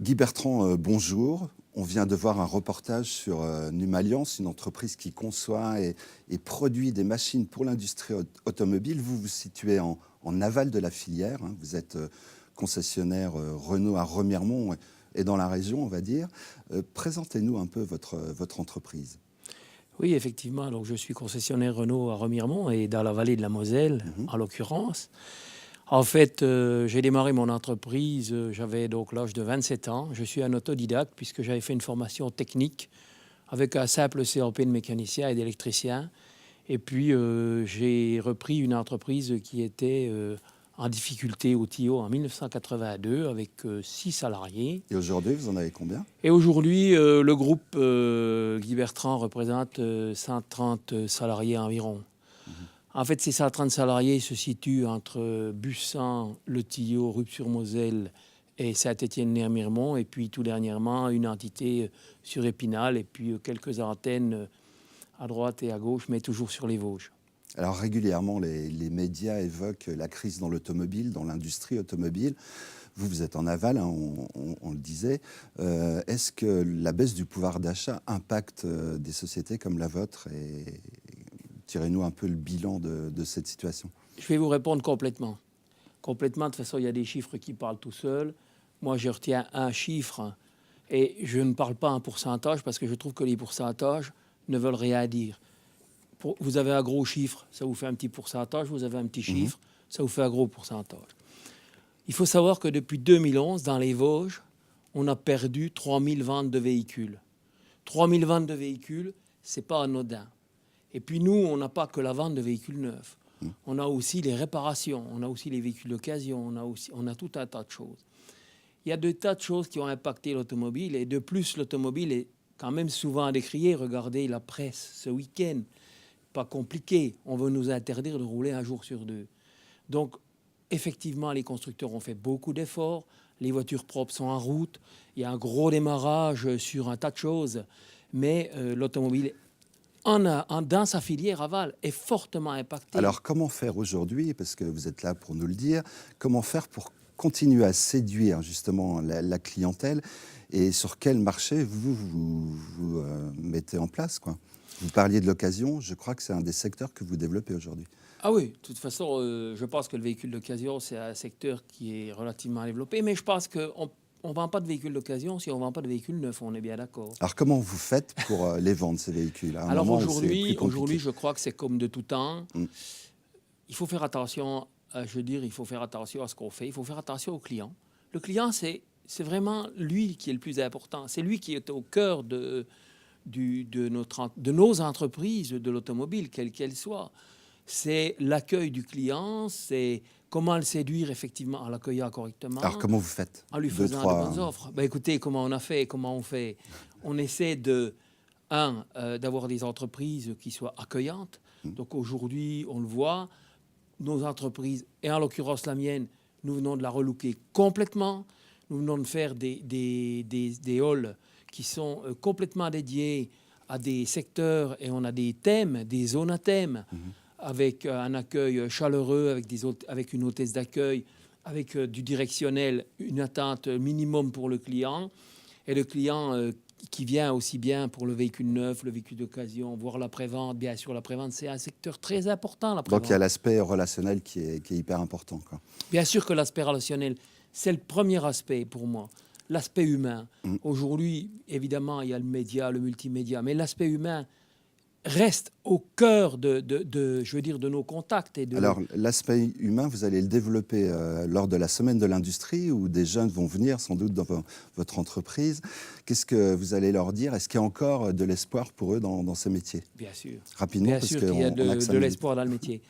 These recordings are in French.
Guy Bertrand, bonjour. On vient de voir un reportage sur Numalliance, une entreprise qui conçoit et produit des machines pour l'industrie automobile. Vous vous situez en aval de la filière. Hein. Vous êtes concessionnaire Renault à Remiremont et dans la région, on va dire. Présentez-nous un peu votre entreprise. Oui, effectivement. Donc, je suis concessionnaire Renault à Remiremont et dans la vallée de la Moselle, en l'occurrence. En fait, j'ai démarré mon entreprise, j'avais donc l'âge de 27 ans. Je suis un autodidacte puisque j'avais fait une formation technique avec un simple CAP de mécanicien et d'électricien. Et puis, j'ai repris une entreprise qui était en difficulté au Tillot en 1982 avec 6 salariés. Et aujourd'hui, vous en avez combien? Et aujourd'hui, le groupe Guy Bertrand représente 130 salariés environ. En fait, ces 130 salariés se situent entre Bussan, Le Tillot, Rupt-sur-Moselle et Saint-Étienne-Remiremont. Et puis, tout dernièrement, une entité sur Épinal et puis quelques antennes à droite et à gauche, mais toujours sur les Vosges. Alors régulièrement, les médias évoquent la crise dans l'automobile, dans l'industrie automobile. Vous êtes en aval, hein, on le disait. Est-ce que la baisse du pouvoir d'achat impacte des sociétés comme la vôtre? Et tirez-nous un peu le bilan de cette situation. Je vais vous répondre complètement. Complètement, de toute façon, il y a des chiffres qui parlent tout seuls. Moi, je retiens un chiffre et je ne parle pas en pourcentage parce que je trouve que les pourcentages ne veulent rien dire. Vous avez un gros chiffre, ça vous fait un petit pourcentage. Vous avez un petit chiffre, ça vous fait un gros pourcentage. Il faut savoir que depuis 2011, dans les Vosges, on a perdu 3000 ventes de véhicules. 3000 ventes de véhicules, ce n'est pas anodin. Et puis nous, on n'a pas que la vente de véhicules neufs. On a aussi les réparations, on a aussi les véhicules d'occasion, on a tout un tas de choses. Il y a des tas de choses qui ont impacté l'automobile. Et de plus, l'automobile est quand même souvent décriée. Regardez la presse ce week-end. Pas compliqué. On veut nous interdire de rouler un jour sur deux. Donc, effectivement, les constructeurs ont fait beaucoup d'efforts. Les voitures propres sont en route. Il y a un gros démarrage sur un tas de choses. Mais l'automobile, dans sa filière aval, est fortement impactée. Alors, comment faire aujourd'hui, parce que vous êtes là pour nous le dire, comment faire pour continuer à séduire justement la clientèle et sur quel marché vous mettez en place, quoi? Vous parliez de l'occasion, je crois que c'est un des secteurs que vous développez aujourd'hui. Ah oui, de toute façon, je pense que le véhicule d'occasion, c'est un secteur qui est relativement développé, mais je pense qu'on ne vend pas de véhicules d'occasion si on ne vend pas de véhicules neufs, on est bien d'accord. Alors comment vous faites pour les vendre, ces véhicules? Alors aujourd'hui, je crois que c'est comme de tout temps. Il faut faire attention, il faut faire attention à ce qu'on fait, il faut faire attention au client. Le client, c'est vraiment lui qui est le plus important. C'est lui qui est au cœur de nos entreprises de l'automobile, quelles qu'elles soient. C'est l'accueil du client, c'est comment le séduire effectivement en l'accueillant correctement. Alors comment vous faites? En lui faisant de bonnes offres. Ben, écoutez, comment on fait? On essaie d'avoir des entreprises qui soient accueillantes. Donc aujourd'hui, on le voit, nos entreprises, et en l'occurrence la mienne, nous venons de la relooker complètement. Nous venons de faire des halls qui sont complètement dédiés à des secteurs et on a des thèmes, des zones à thème, avec un accueil chaleureux, avec une hôtesse d'accueil, avec du directionnel, une attente minimum pour le client. Et le client qui vient aussi bien pour le véhicule neuf, le véhicule d'occasion, voire la prévente. Bien sûr, la prévente, c'est un secteur très important. La prévente. Donc il y a l'aspect relationnel qui est hyper important, quoi. Bien sûr que l'aspect relationnel, c'est le premier aspect pour moi. L'aspect humain. Aujourd'hui, évidemment, il y a le média, le multimédia, mais l'aspect humain reste au cœur de nos contacts. Alors, l'aspect humain, vous allez le développer lors de la semaine de l'industrie où des jeunes vont venir sans doute dans votre entreprise. Qu'est-ce que vous allez leur dire? Est-ce qu'il y a encore de l'espoir pour eux dans ces métiers? Bien sûr. Rapidement, Bien parce sûr qu'il y a de l'espoir dans le métier.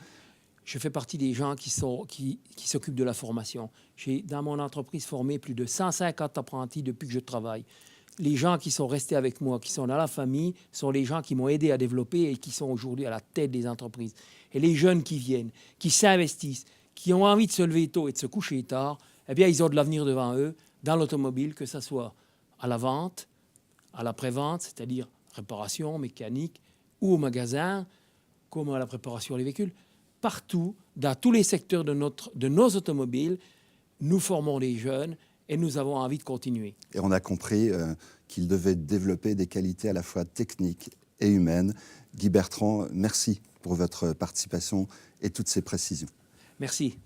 Je fais partie des gens qui s'occupent de la formation. J'ai, dans mon entreprise, formé plus de 150 apprentis depuis que je travaille. Les gens qui sont restés avec moi, qui sont dans la famille, sont les gens qui m'ont aidé à développer et qui sont aujourd'hui à la tête des entreprises. Et les jeunes qui viennent, qui s'investissent, qui ont envie de se lever tôt et de se coucher tard, eh bien, ils ont de l'avenir devant eux dans l'automobile, que ce soit à la vente, à la prévente, c'est-à-dire réparation, mécanique, ou au magasin, comme à la préparation des véhicules. Partout, dans tous les secteurs de nos automobiles, nous formons les jeunes et nous avons envie de continuer. Et on a compris qu'il devait développer des qualités à la fois techniques et humaines. Guy Bertrand, merci pour votre participation et toutes ces précisions. Merci.